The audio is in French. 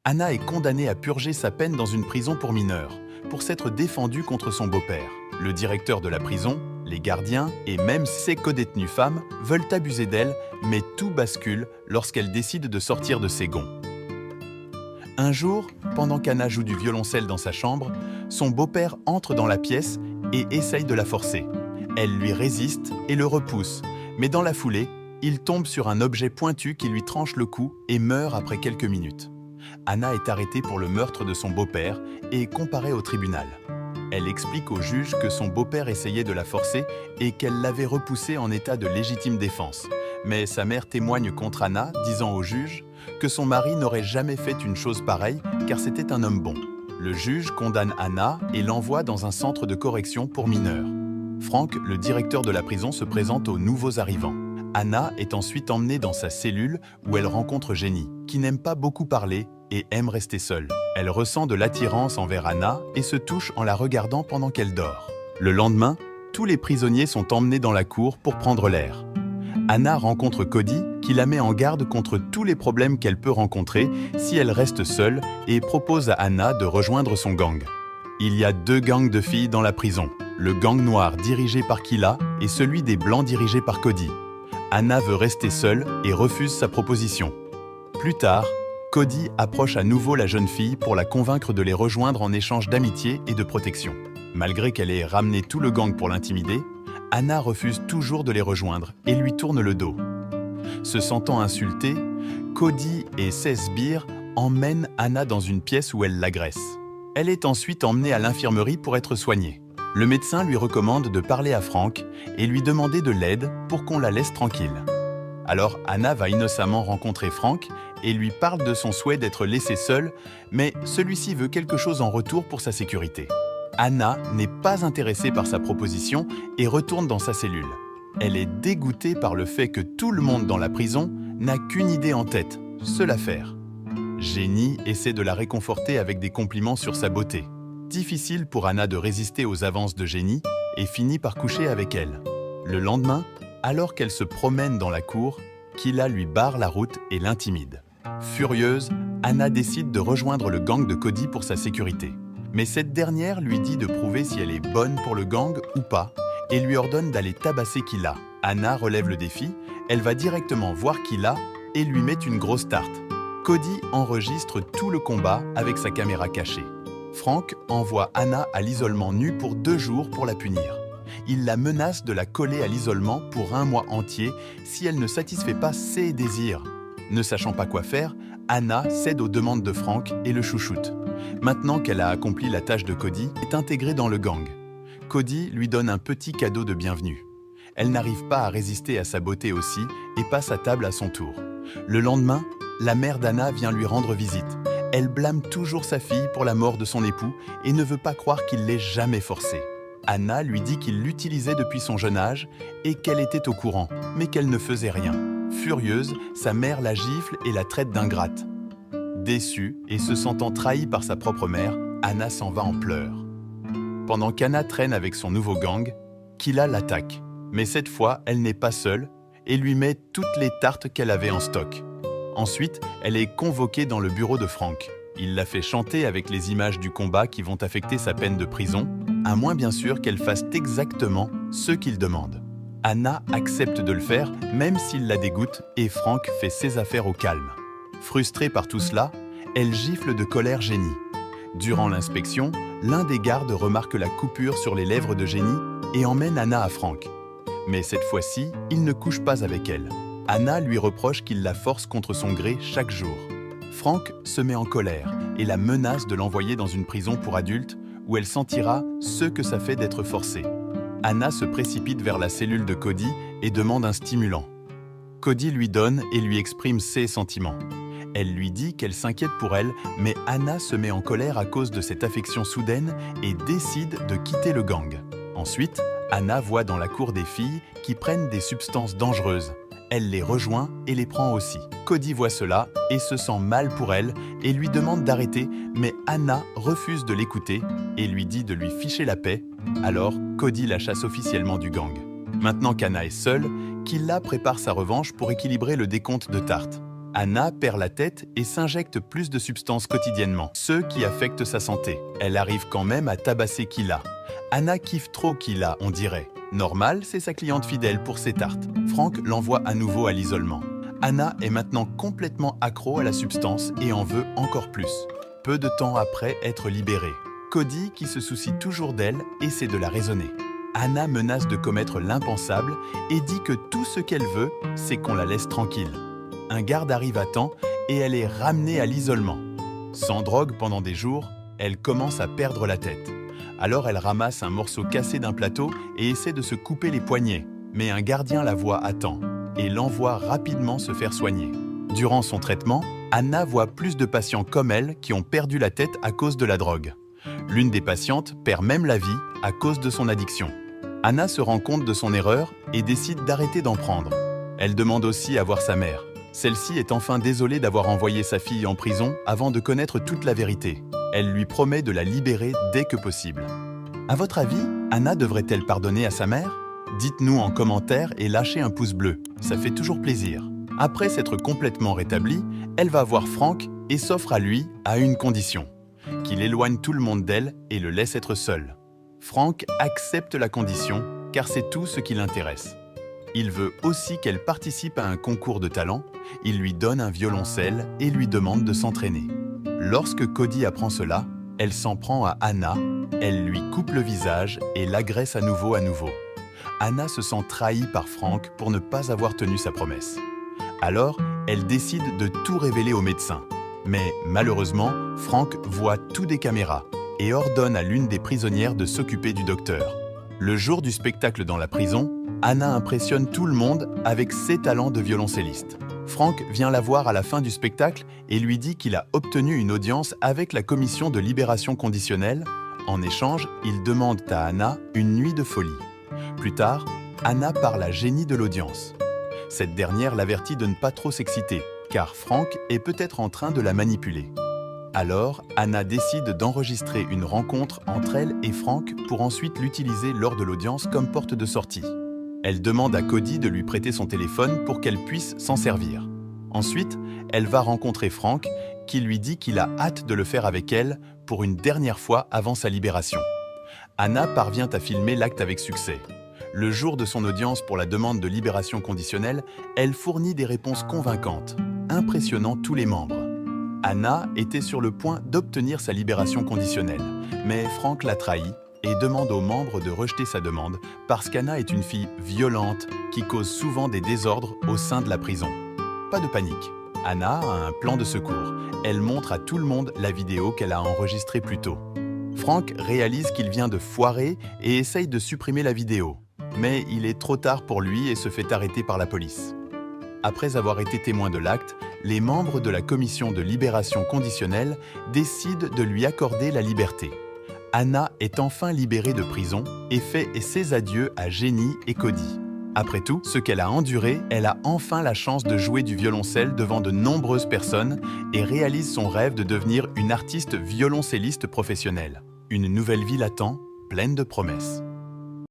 Anna est condamnée à purger sa peine dans une prison pour mineurs, pour s'être défendue contre son beau-père. Le directeur de la prison, les gardiens et même ses codétenues femmes veulent abuser d'elle, mais tout bascule lorsqu'elle décide de sortir de ses gonds. Un jour, pendant qu'Anna joue du violoncelle dans sa chambre, son beau-père entre dans la pièce et essaye de la forcer. Elle lui résiste et le repousse, mais dans la foulée, il tombe sur un objet pointu qui lui tranche le cou et meurt après quelques minutes. Anna est arrêtée pour le meurtre de son beau-père et comparée au tribunal. Elle explique au juge que son beau-père essayait de la forcer et qu'elle l'avait repoussé en état de légitime défense. Mais sa mère témoigne contre Anna, disant au juge que son mari n'aurait jamais fait une chose pareille car c'était un homme bon. Le juge condamne Anna et l'envoie dans un centre de correction pour mineurs. Frank, le directeur de la prison, se présente aux nouveaux arrivants. Anna est ensuite emmenée dans sa cellule où elle rencontre Jenny, qui n'aime pas beaucoup parler et aime rester seule. Elle ressent de l'attirance envers Anna et se touche en la regardant pendant qu'elle dort. Le lendemain, tous les prisonniers sont emmenés dans la cour pour prendre l'air. Anna rencontre Cody qui la met en garde contre tous les problèmes qu'elle peut rencontrer si elle reste seule et propose à Anna de rejoindre son gang. Il y a 2 gangs de filles dans la prison, le gang noir dirigé par Kila et celui des blancs dirigé par Cody. Anna veut rester seule et refuse sa proposition. Plus tard, Cody approche à nouveau la jeune fille pour la convaincre de les rejoindre en échange d'amitié et de protection. Malgré qu'elle ait ramené tout le gang pour l'intimider, Anna refuse toujours de les rejoindre et lui tourne le dos. Se sentant insultée, Cody et ses sbires emmènent Anna dans une pièce où elle l'agresse. Elle est ensuite emmenée à l'infirmerie pour être soignée. Le médecin lui recommande de parler à Frank et lui demander de l'aide pour qu'on la laisse tranquille. Alors Anna va innocemment rencontrer Frank et lui parle de son souhait d'être laissée seule, mais celui-ci veut quelque chose en retour pour sa sécurité. Anna n'est pas intéressée par sa proposition et retourne dans sa cellule. Elle est dégoûtée par le fait que tout le monde dans la prison n'a qu'une idée en tête, se la faire. Jenny essaie de la réconforter avec des compliments sur sa beauté. Difficile pour Anna de résister aux avances de Jenny et finit par coucher avec elle. Le lendemain, alors qu'elle se promène dans la cour, Kila lui barre la route et l'intimide. Furieuse, Anna décide de rejoindre le gang de Cody pour sa sécurité. Mais cette dernière lui dit de prouver si elle est bonne pour le gang ou pas et lui ordonne d'aller tabasser Kila. Anna relève le défi, elle va directement voir Kila et lui met une grosse tarte. Cody enregistre tout le combat avec sa caméra cachée. Frank envoie Anna à l'isolement nu pour 2 jours pour la punir. Il la menace de la coller à l'isolement pour 1 mois entier si elle ne satisfait pas ses désirs. Ne sachant pas quoi faire, Anna cède aux demandes de Frank et le chouchoute. Maintenant qu'elle a accompli la tâche de Cody, elle est intégrée dans le gang. Cody lui donne un petit cadeau de bienvenue. Elle n'arrive pas à résister à sa beauté aussi et passe à table à son tour. Le lendemain, la mère d'Anna vient lui rendre visite. Elle blâme toujours sa fille pour la mort de son époux et ne veut pas croire qu'il l'ait jamais forcée. Anna lui dit qu'il l'utilisait depuis son jeune âge et qu'elle était au courant, mais qu'elle ne faisait rien. Furieuse, sa mère la gifle et la traite d'ingrate. Déçue et se sentant trahie par sa propre mère, Anna s'en va en pleurs. Pendant qu'Anna traîne avec son nouveau gang, Kila l'attaque. Mais cette fois, elle n'est pas seule et lui met toutes les tartes qu'elle avait en stock. Ensuite, elle est convoquée dans le bureau de Frank. Il la fait chanter avec les images du combat qui vont affecter sa peine de prison, à moins bien sûr qu'elle fasse exactement ce qu'il demande. Anna accepte de le faire, même s'il la dégoûte, et Frank fait ses affaires au calme. Frustrée par tout cela, elle gifle de colère Jenny. Durant l'inspection, l'un des gardes remarque la coupure sur les lèvres de Jenny et emmène Anna à Frank. Mais cette fois-ci, il ne couche pas avec elle. Anna lui reproche qu'il la force contre son gré chaque jour. Frank se met en colère et la menace de l'envoyer dans une prison pour adultes où elle sentira ce que ça fait d'être forcée. Anna se précipite vers la cellule de Cody et demande un stimulant. Cody lui donne et lui exprime ses sentiments. Elle lui dit qu'elle s'inquiète pour elle, mais Anna se met en colère à cause de cette affection soudaine et décide de quitter le gang. Ensuite, Anna voit dans la cour des filles qui prennent des substances dangereuses. Elle les rejoint et les prend aussi. Cody voit cela et se sent mal pour elle et lui demande d'arrêter, mais Anna refuse de l'écouter et lui dit de lui ficher la paix. Alors, Cody la chasse officiellement du gang. Maintenant qu'Anna est seule, Kila prépare sa revanche pour équilibrer le décompte de tartes. Anna perd la tête et s'injecte plus de substances quotidiennement, ce qui affecte sa santé. Elle arrive quand même à tabasser Kila. Anna kiffe trop Kila, on dirait. Normal, c'est sa cliente fidèle pour ses tartes. Frank l'envoie à nouveau à l'isolement. Anna est maintenant complètement accro à la substance et en veut encore plus. Peu de temps après être libérée, Cody, qui se soucie toujours d'elle, essaie de la raisonner. Anna menace de commettre l'impensable et dit que tout ce qu'elle veut, c'est qu'on la laisse tranquille. Un garde arrive à temps et elle est ramenée à l'isolement. Sans drogue pendant des jours, elle commence à perdre la tête. Alors elle ramasse un morceau cassé d'un plateau et essaie de se couper les poignets. Mais un gardien la voit à temps et l'envoie rapidement se faire soigner. Durant son traitement, Anna voit plus de patients comme elle qui ont perdu la tête à cause de la drogue. L'une des patientes perd même la vie à cause de son addiction. Anna se rend compte de son erreur et décide d'arrêter d'en prendre. Elle demande aussi à voir sa mère. Celle-ci est enfin désolée d'avoir envoyé sa fille en prison avant de connaître toute la vérité. Elle lui promet de la libérer dès que possible. À votre avis, Anna devrait-elle pardonner à sa mère? Dites-nous en commentaire et lâchez un pouce bleu, ça fait toujours plaisir. Après s'être complètement rétablie, elle va voir Frank et s'offre à lui à une condition, qu'il éloigne tout le monde d'elle et le laisse être seul. Frank accepte la condition car c'est tout ce qui l'intéresse. Il veut aussi qu'elle participe à un concours de talent, il lui donne un violoncelle et lui demande de s'entraîner. Lorsque Cody apprend cela, elle s'en prend à Anna, elle lui coupe le visage et l'agresse à nouveau. Anna se sent trahie par Frank pour ne pas avoir tenu sa promesse. Alors, elle décide de tout révéler au médecin. Mais malheureusement, Frank voit tout des caméras et ordonne à l'une des prisonnières de s'occuper du docteur. Le jour du spectacle dans la prison, Anna impressionne tout le monde avec ses talents de violoncelliste. Frank vient la voir à la fin du spectacle et lui dit qu'il a obtenu une audience avec la commission de libération conditionnelle. En échange, il demande à Anna une nuit de folie. Plus tard, Anna parle à Jenny de l'audience. Cette dernière l'avertit de ne pas trop s'exciter, car Frank est peut-être en train de la manipuler. Alors, Anna décide d'enregistrer une rencontre entre elle et Frank pour ensuite l'utiliser lors de l'audience comme porte de sortie. Elle demande à Cody de lui prêter son téléphone pour qu'elle puisse s'en servir. Ensuite, elle va rencontrer Frank, qui lui dit qu'il a hâte de le faire avec elle pour une dernière fois avant sa libération. Anna parvient à filmer l'acte avec succès. Le jour de son audience pour la demande de libération conditionnelle, elle fournit des réponses convaincantes, impressionnant tous les membres. Anna était sur le point d'obtenir sa libération conditionnelle, mais Frank l'a trahie et demande aux membres de rejeter sa demande parce qu'Anna est une fille violente qui cause souvent des désordres au sein de la prison. Pas de panique, Anna a un plan de secours. Elle montre à tout le monde la vidéo qu'elle a enregistrée plus tôt. Frank réalise qu'il vient de foirer et essaye de supprimer la vidéo. Mais il est trop tard pour lui et se fait arrêter par la police. Après avoir été témoin de l'acte, les membres de la commission de libération conditionnelle décident de lui accorder la liberté. Anna est enfin libérée de prison et fait ses adieux à Jenny et Cody. Après tout ce qu'elle a enduré, elle a enfin la chance de jouer du violoncelle devant de nombreuses personnes et réalise son rêve de devenir une artiste violoncelliste professionnelle. Une nouvelle vie l'attend, pleine de promesses.